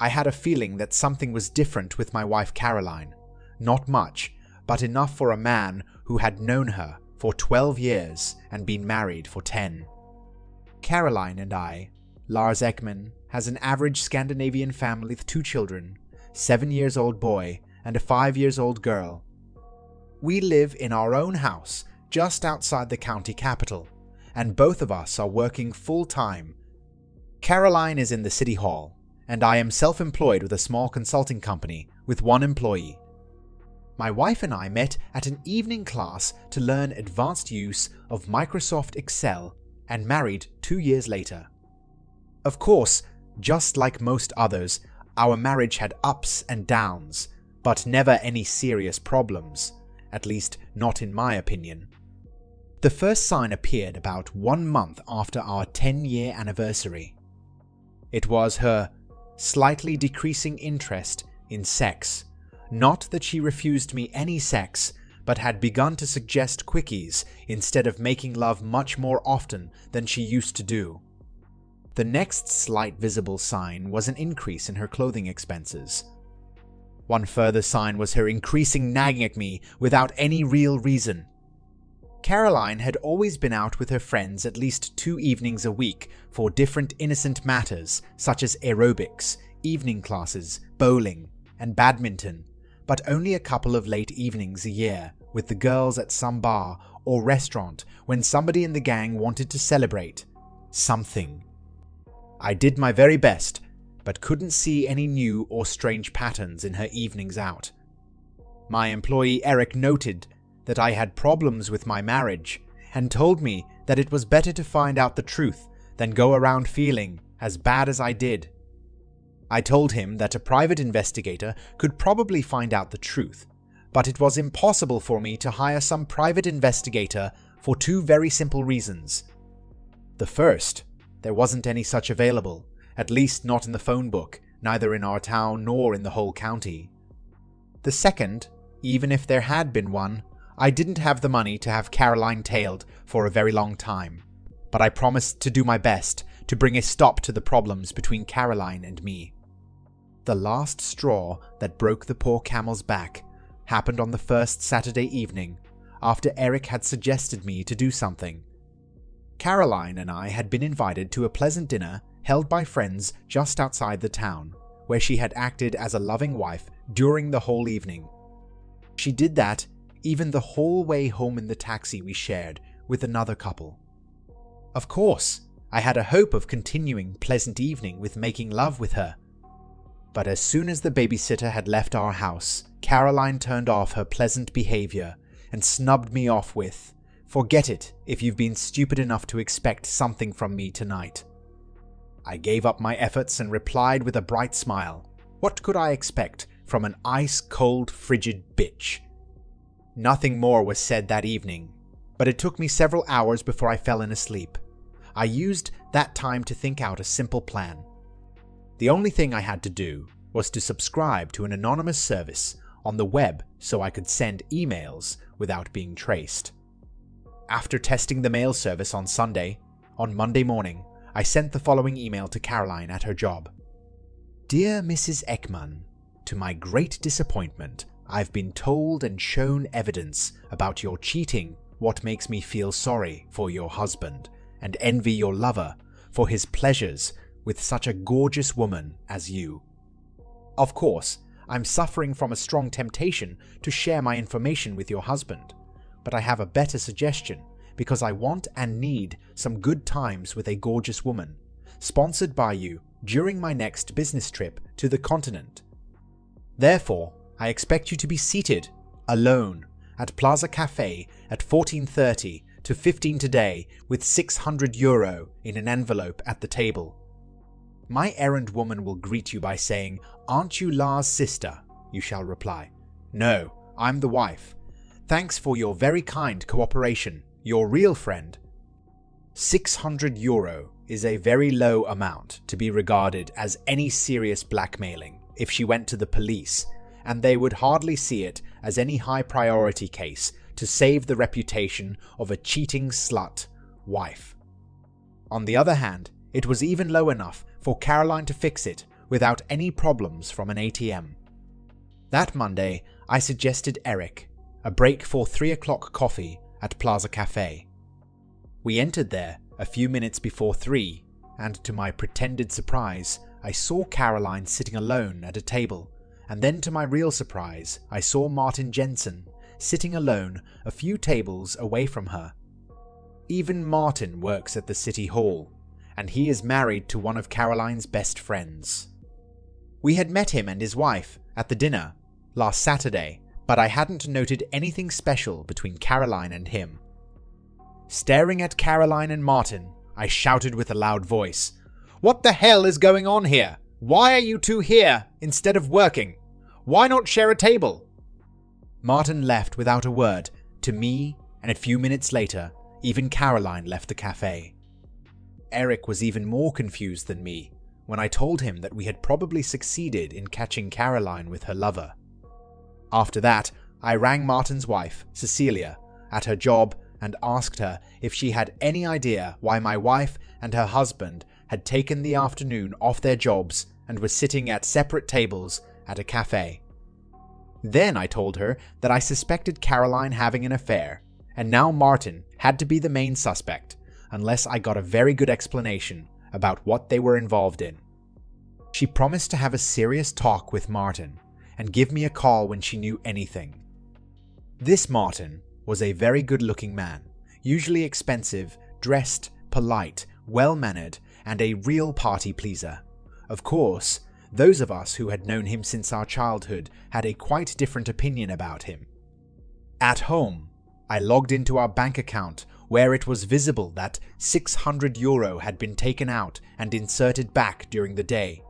I had a feeling that something was different with my wife Caroline. Not much, but enough for a man who had known her for 12 years and been married for 10. Caroline and I, Lars Ekman, has an average Scandinavian family with 2 children, 7-year-old boy and a 5-year-old girl. We live in our own house just outside the county capital, and both of us are working full-time. Caroline is in the city hall, and I am self-employed with a small consulting company with 1 employee. My wife and I met at an evening class to learn advanced use of Microsoft Excel and married 2 years later. Of course, just like most others, our marriage had ups and downs, but never any serious problems, at least not in my opinion. The first sign appeared about 1 month after our 10-year anniversary. It was her slightly decreasing interest in sex. Not that she refused me any sex, but had begun to suggest quickies instead of making love much more often than she used to do. The next slight visible sign was an increase in her clothing expenses. One further sign was her increasing nagging at me without any real reason. Caroline had always been out with her friends at least 2 evenings a week for different innocent matters such as aerobics, evening classes, bowling, and badminton, but only a couple of late evenings a year with the girls at some bar or restaurant when somebody in the gang wanted to celebrate something. I did my very best, but couldn't see any new or strange patterns in her evenings out. My employee Eric noted that I had problems with my marriage and told me that it was better to find out the truth than go around feeling as bad as I did. I told him that a private investigator could probably find out the truth, but it was impossible for me to hire some private investigator for 2 very simple reasons. The first, there wasn't any such available, at least not in the phone book, neither in our town nor in the whole county. The second, even if there had been one, I didn't have the money to have Caroline tailed for a very long time, but I promised to do my best to bring a stop to the problems between Caroline and me. The last straw that broke the poor camel's back happened on the first Saturday evening, after Eric had suggested me to do something. Caroline and I had been invited to a pleasant dinner held by friends just outside the town, where she had acted as a loving wife during the whole evening. She did that even the whole way home in the taxi we shared with another couple. Of course, I had a hope of continuing pleasant evening with making love with her. But as soon as the babysitter had left our house, Caroline turned off her pleasant behavior and snubbed me off with, "Forget it if you've been stupid enough to expect something from me tonight." I gave up my efforts and replied with a bright smile. What could I expect from an ice-cold, frigid bitch? Nothing more was said that evening, but it took me several hours before I fell in asleep. I used that time to think out a simple plan. The only thing I had to do was to subscribe to an anonymous service on the web so I could send emails without being traced. After testing the mail service on Sunday, on Monday morning, I sent the following email to Caroline at her job. "Dear Mrs. Ekman, to my great disappointment, I've been told and shown evidence about your cheating, what makes me feel sorry for your husband and envy your lover for his pleasures with such a gorgeous woman as you. Of course, I'm suffering from a strong temptation to share my information with your husband, but I have a better suggestion because I want and need some good times with a gorgeous woman, sponsored by you during my next business trip to the continent. Therefore, I expect you to be seated, alone, at Plaza Cafe at 14:30 to 15 today with €600 in an envelope at the table. My errand woman will greet you by saying, 'Aren't you Lars' sister?' You shall reply, 'No, I'm the wife. Thanks for your very kind cooperation, your real friend.' €600 is a very low amount to be regarded as any serious blackmailing if she went to the police, and they would hardly see it as any high priority case to save the reputation of a cheating slut wife. On the other hand, it was even low enough for Caroline to fix it without any problems from an ATM. That Monday, I suggested Eric, a break for 3 o'clock coffee at Plaza Cafe. We entered there a few minutes before 3, and to my pretended surprise, I saw Caroline sitting alone at a table, and then to my real surprise, I saw Martin Jensen sitting alone a few tables away from her. Even Martin works at the City Hall, and he is married to one of Caroline's best friends. We had met him and his wife at the dinner last Saturday, but I hadn't noted anything special between Caroline and him. Staring at Caroline and Martin, I shouted with a loud voice, "What the hell is going on here? Why are you two here instead of working? Why not share a table?" Martin left without a word to me, and a few minutes later, even Caroline left the cafe. Eric was even more confused than me when I told him that we had probably succeeded in catching Caroline with her lover. After that, I rang Martin's wife, Cecilia, at her job and asked her if she had any idea why my wife and her husband had taken the afternoon off their jobs and were sitting at separate tables at a cafe. Then I told her that I suspected Caroline having an affair, and now Martin had to be the main suspect unless I got a very good explanation about what they were involved in. She promised to have a serious talk with Martin and give me a call when she knew anything. This Martin was a very good-looking man, usually expensive, dressed, polite, well-mannered, and a real party pleaser. Of course, those of us who had known him since our childhood had a quite different opinion about him. At home, I logged into our bank account where it was visible that €600 had been taken out and inserted back during the day.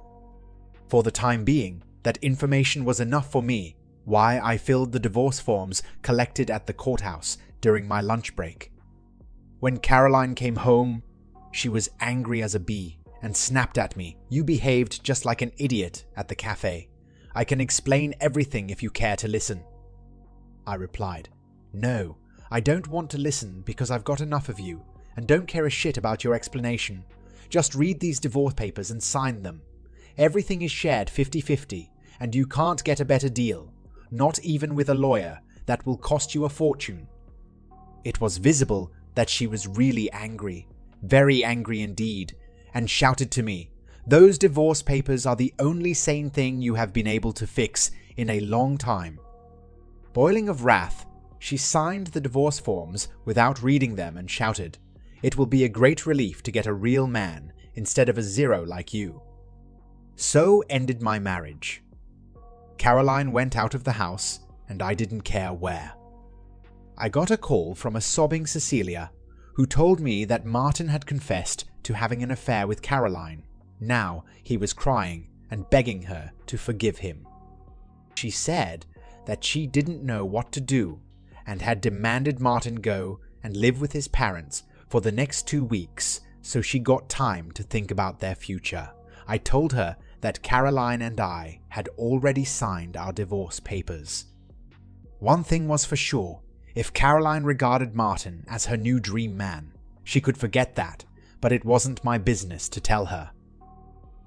For the time being, that information was enough for me, why I filled the divorce forms collected at the courthouse during my lunch break. When Caroline came home, she was angry as a bee and snapped at me, "You behaved just like an idiot at the cafe. I can explain everything if you care to listen." I replied, "No, I don't want to listen because I've got enough of you and don't care a shit about your explanation. Just read these divorce papers and sign them. Everything is shared 50-50 and you can't get a better deal, not even with a lawyer that will cost you a fortune." It was visible that she was really angry, very angry indeed, and shouted to me, "Those divorce papers are the only sane thing you have been able to fix in a long time." Boiling of wrath, she signed the divorce forms without reading them and shouted, "It will be a great relief to get a real man instead of a zero like you." So ended my marriage. Caroline went out of the house, and I didn't care where. I got a call from a sobbing Cecilia, who told me that Martin had confessed to having an affair with Caroline. Now he was crying and begging her to forgive him. She said that she didn't know what to do and had demanded Martin go and live with his parents for the next 2 weeks so she got time to think about their future. I told her that Caroline and I had already signed our divorce papers. One thing was for sure, if Caroline regarded Martin as her new dream man, she could forget that, but it wasn't my business to tell her.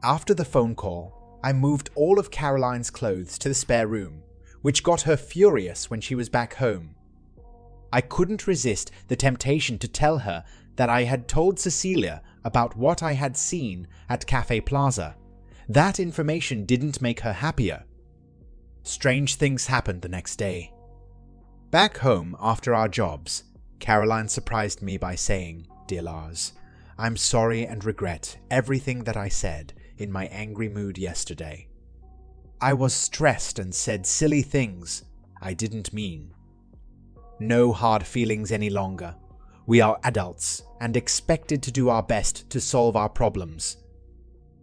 After the phone call, I moved all of Caroline's clothes to the spare room, which got her furious when she was back home. I couldn't resist the temptation to tell her that I had told Cecilia about what I had seen at Cafe Plaza. That information didn't make her happier. Strange things happened the next day. Back home after our jobs, Caroline surprised me by saying, "Dear Lars, I'm sorry and regret everything that I said in my angry mood yesterday. I was stressed and said silly things I didn't mean. No hard feelings any longer. We are adults and expected to do our best to solve our problems.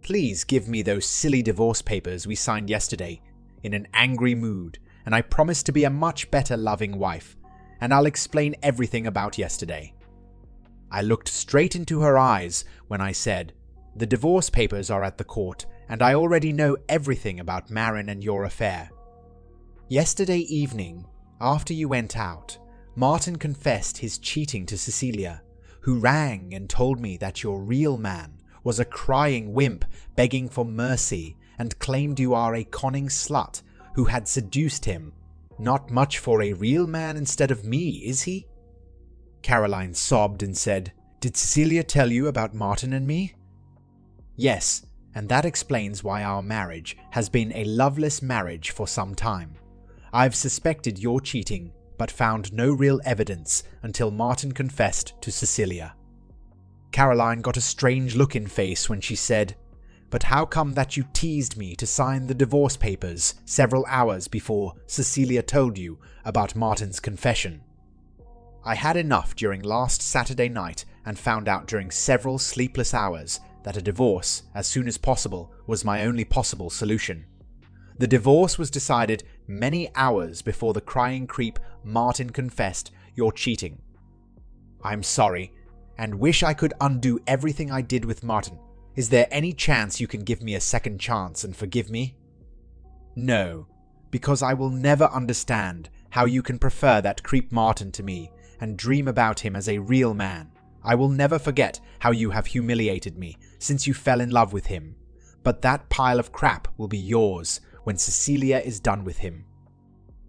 Please give me those silly divorce papers we signed yesterday in an angry mood, and I promise to be a much better loving wife, and I'll explain everything about yesterday." I looked straight into her eyes when I said, "The divorce papers are at the court, and I already know everything about Marin and your affair. Yesterday evening, after you went out, Martin confessed his cheating to Cecilia, who rang and told me that your real man was a crying wimp begging for mercy and claimed you are a conning slut who had seduced him. Not much for a real man instead of me, is he?" Caroline sobbed and said, "Did Cecilia tell you about Martin and me?" "Yes, and that explains why our marriage has been a loveless marriage for some time. I've suspected your cheating, but found no real evidence until Martin confessed to Cecilia." Caroline got a strange look in face when she said, "But how come that you teased me to sign the divorce papers several hours before Cecilia told you about Martin's confession?" "I had enough during last Saturday night and found out during several sleepless hours that a divorce as soon as possible was my only possible solution. The divorce was decided many hours before the crying creep Martin confessed your cheating. I'm sorry, and wish I could undo everything I did with Martin. Is there any chance you can give me a second chance and forgive me?" "No, because I will never understand how you can prefer that creep Martin to me and dream about him as a real man. I will never forget how you have humiliated me since you fell in love with him. But that pile of crap will be yours when Cecilia is done with him.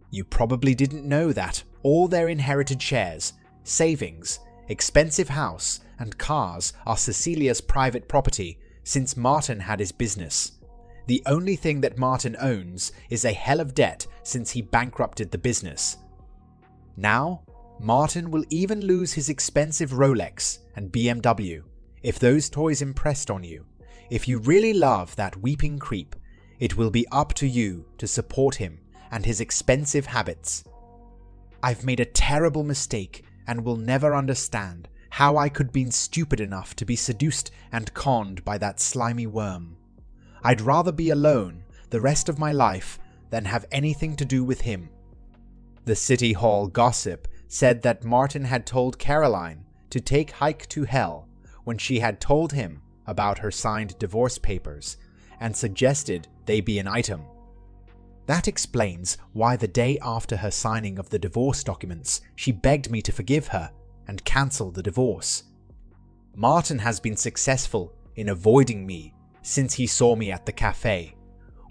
You probably didn't know that all their inherited shares, savings, expensive house, and cars are Cecilia's private property since Martin had his business. The only thing that Martin owns is a hell of debt since he bankrupted the business. Now, Martin will even lose his expensive Rolex and BMW if those toys impressed on you. If you really love that weeping creep, it will be up to you to support him and his expensive habits. I've made a terrible mistake and will never understand how I could be stupid enough to be seduced and conned by that slimy worm. I'd rather be alone the rest of my life than have anything to do with him." The City Hall gossip said that Martin had told Caroline to take hike to hell when she had told him about her signed divorce papers and suggested they be an item. That explains why the day after her signing of the divorce documents, she begged me to forgive her and cancel the divorce. Martin has been successful in avoiding me since he saw me at the cafe.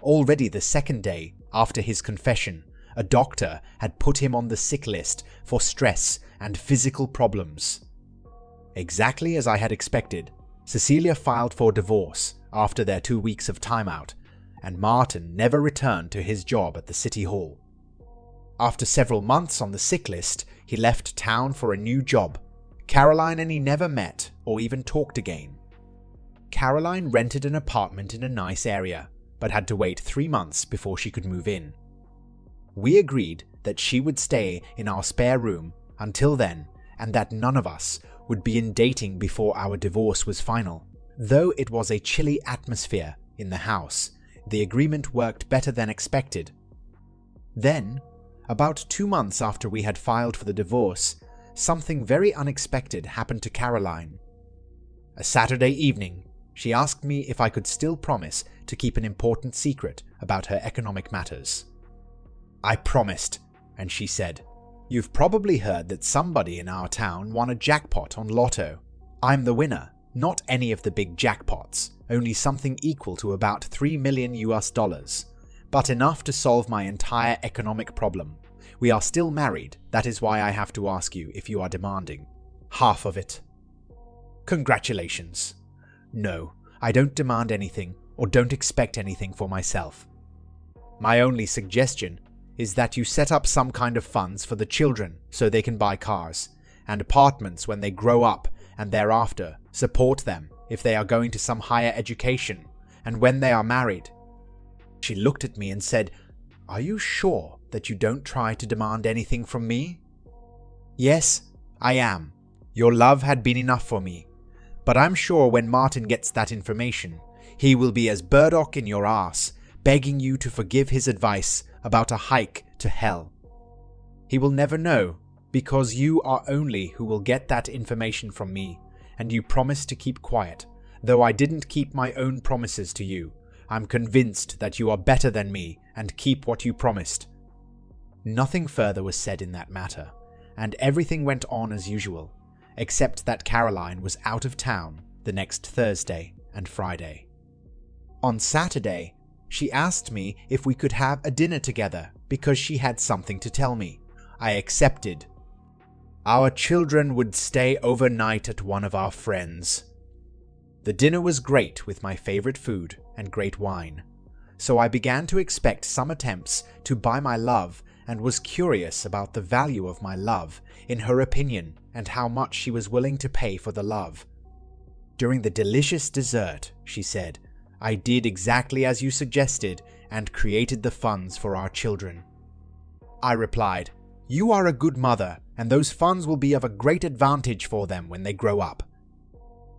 Already the second day after his confession, a doctor had put him on the sick list for stress and physical problems. Exactly as I had expected, Cecilia filed for divorce after their 2 weeks of timeout, and Martin never returned to his job at the City Hall. After several months on the sick list, he left town for a new job. Caroline and he never met or even talked again. Caroline rented an apartment in a nice area, but had to wait 3 months before she could move in. We agreed that she would stay in our spare room until then, and that none of us would be in dating before our divorce was final. Though it was a chilly atmosphere in the house, the agreement worked better than expected. Then, about 2 months after we had filed for the divorce, something very unexpected happened to Caroline. A Saturday evening, she asked me if I could still promise to keep an important secret about her economic matters. I promised, and she said, "You've probably heard that somebody in our town won a jackpot on Lotto. I'm the winner, not any of the big jackpots, only something equal to about $3 million US, but enough to solve my entire economic problem. We are still married, that is why I have to ask you if you are demanding half of it." "Congratulations. No, I don't demand anything or don't expect anything for myself. My only suggestion is that you set up some kind of funds for the children so they can buy cars, and apartments when they grow up, and thereafter support them if they are going to some higher education, and when they are married." She looked at me and said, "Are you sure that you don't try to demand anything from me?" "Yes, I am. Your love had been enough for me. But I'm sure when Martin gets that information, he will be as burdock in your ass, begging you to forgive his advice about a hike to hell. He will never know, because you are only who will get that information from me, and you promised to keep quiet. Though I didn't keep my own promises to you, I'm convinced that you are better than me and keep what you promised." Nothing further was said in that matter, and everything went on as usual, except that Caroline was out of town the next Thursday and Friday. On Saturday, She asked me if we could have a dinner together because she had something to tell me. I accepted. Our children would stay overnight at one of our friends. The dinner was great with my favorite food and great wine, so I began to expect some attempts to buy my love and was curious about the value of my love in her opinion and how much she was willing to pay for the love. During the delicious dessert, she said, I did exactly as you suggested and created the funds for our children. I replied, you are a good mother, and those funds will be of a great advantage for them when they grow up.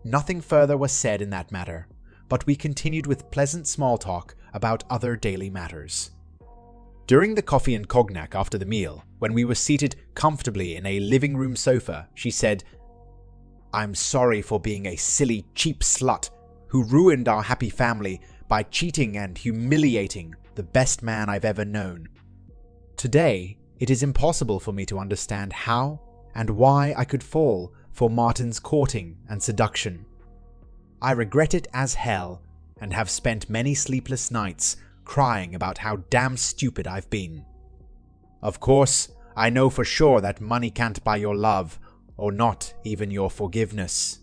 Nothing further was said in that matter, but we continued with pleasant small talk about other daily matters. During the coffee and cognac after the meal, when we were seated comfortably in a living room sofa, she said, I'm sorry for being a silly, cheap slut who ruined our happy family by cheating and humiliating the best man I've ever known. Today, it is impossible for me to understand how and why I could fall for Martin's courting and seduction. I regret it as hell and have spent many sleepless nights crying about how damn stupid I've been. Of course, I know for sure that money can't buy your love or not even your forgiveness.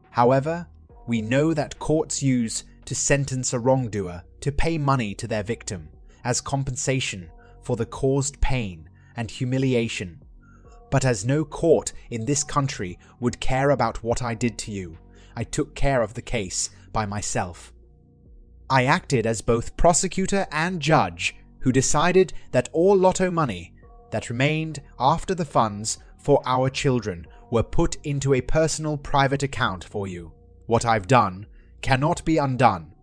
However, we know that courts use to sentence a wrongdoer to pay money to their victim as compensation for the caused pain and humiliation. But as no court in this country would care about what I did to you, I took care of the case by myself. I acted as both prosecutor and judge who decided that all lotto money that remained after the funds for our children were put into a personal private account for you. What I've done cannot be undone.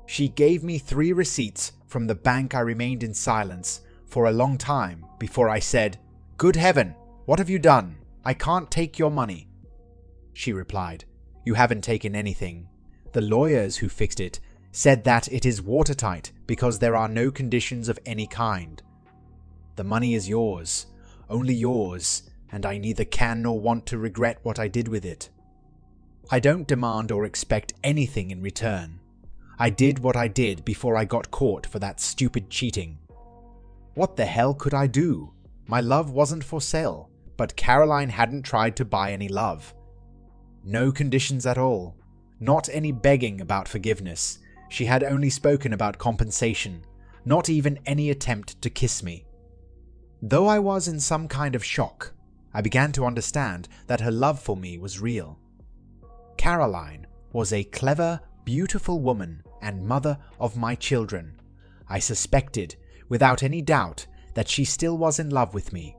She gave me 3 receipts from the bank. I remained in silence for a long time before I said, Good heaven, what have you done? I can't take your money. She replied, You haven't taken anything. The lawyers who fixed it said that it is watertight because there are no conditions of any kind. The money is yours, only yours, and I neither can nor want to regret what I did with it. I don't demand or expect anything in return. I did what I did before I got caught for that stupid cheating. What the hell could I do? My love wasn't for sale, but Caroline hadn't tried to buy any love. No conditions at all. Not any begging about forgiveness. She had only spoken about compensation, not even any attempt to kiss me. Though I was in some kind of shock, I began to understand that her love for me was real. Caroline was a clever, beautiful woman and mother of my children. I suspected, without any doubt, that she still was in love with me.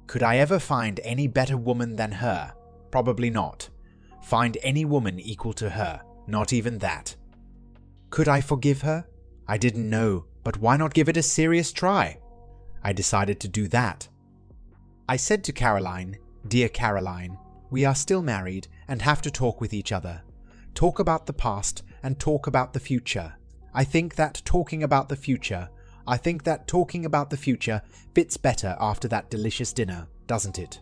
Could I ever find any better woman than her? Probably not. Find any woman equal to her? Not even that. Could I forgive her? I didn't know, but why not give it a serious try? I decided to do that. I said to Caroline, Dear Caroline, we are still married and have to talk with each other. Talk about the past and talk about the future. I think that talking about the future fits better after that delicious dinner, doesn't it?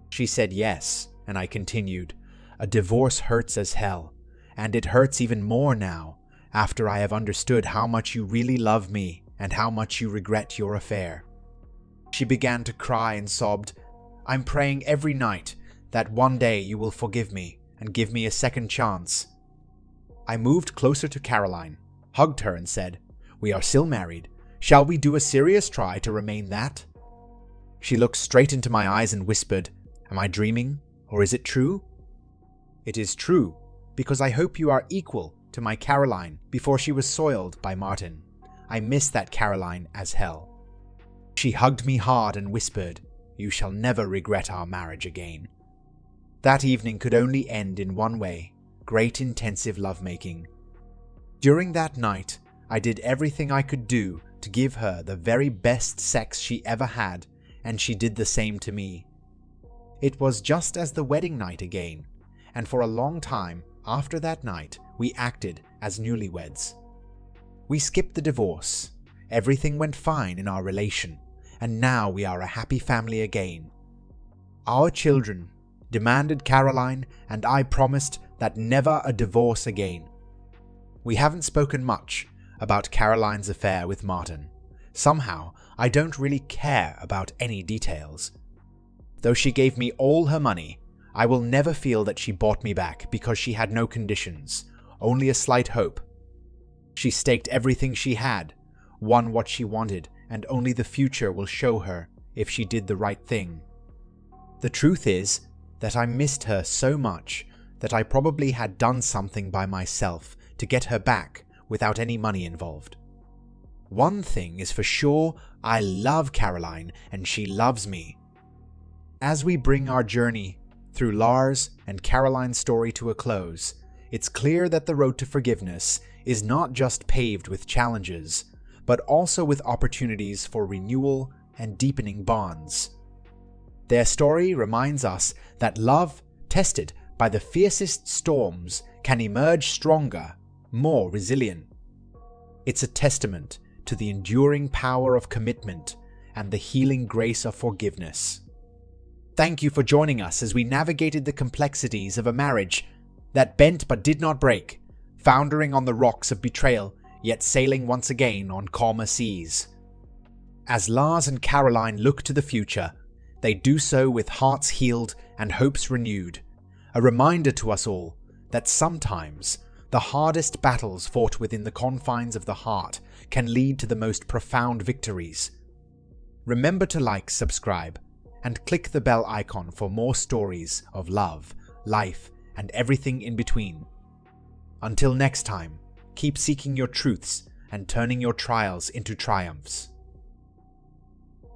She said yes, and I continued, A divorce hurts as hell, and it hurts even more now, after I have understood how much you really love me and how much you regret your affair. She began to cry and sobbed, I'm praying every night that one day you will forgive me and give me a second chance. I moved closer to Caroline, hugged her and said, We are still married. Shall we do a serious try to remain that? She looked straight into my eyes and whispered, Am I dreaming, or is it true? It is true, because I hope you are equal to my Caroline before she was soiled by Martin. I miss that Caroline as hell. She hugged me hard and whispered, You shall never regret our marriage again. That evening could only end in one way, great intensive lovemaking. During that night, I did everything I could do to give her the very best sex she ever had, and she did the same to me. It was just as the wedding night again, and for a long time after that night, we acted as newlyweds. We skipped the divorce. Everything went fine in our relation, and now we are a happy family again. Our children demanded Caroline, and I promised that never a divorce again. We haven't spoken much, about Caroline's affair with Martin. Somehow, I don't really care about any details. Though she gave me all her money, I will never feel that she bought me back because she had no conditions, only a slight hope. She staked everything she had, won what she wanted, and only the future will show her if she did the right thing. The truth is that I missed her so much that I probably had done something by myself to get her back without any money involved. One thing is for sure, I love Caroline and she loves me. As we bring our journey through Lars and Caroline's story to a close, it's clear that the road to forgiveness is not just paved with challenges, but also with opportunities for renewal and deepening bonds. Their story reminds us that love, tested by the fiercest storms, can emerge stronger, more resilient. It's a testament to the enduring power of commitment and the healing grace of forgiveness. Thank you for joining us as we navigated the complexities of a marriage that bent but did not break, foundering on the rocks of betrayal, yet sailing once again on calmer seas. As Lars and Caroline look to the future, they do so with hearts healed and hopes renewed, a reminder to us all that sometimes the hardest battles fought within the confines of the heart can lead to the most profound victories. Remember to like, subscribe, and click the bell icon for more stories of love, life, and everything in between. Until next time, keep seeking your truths and turning your trials into triumphs.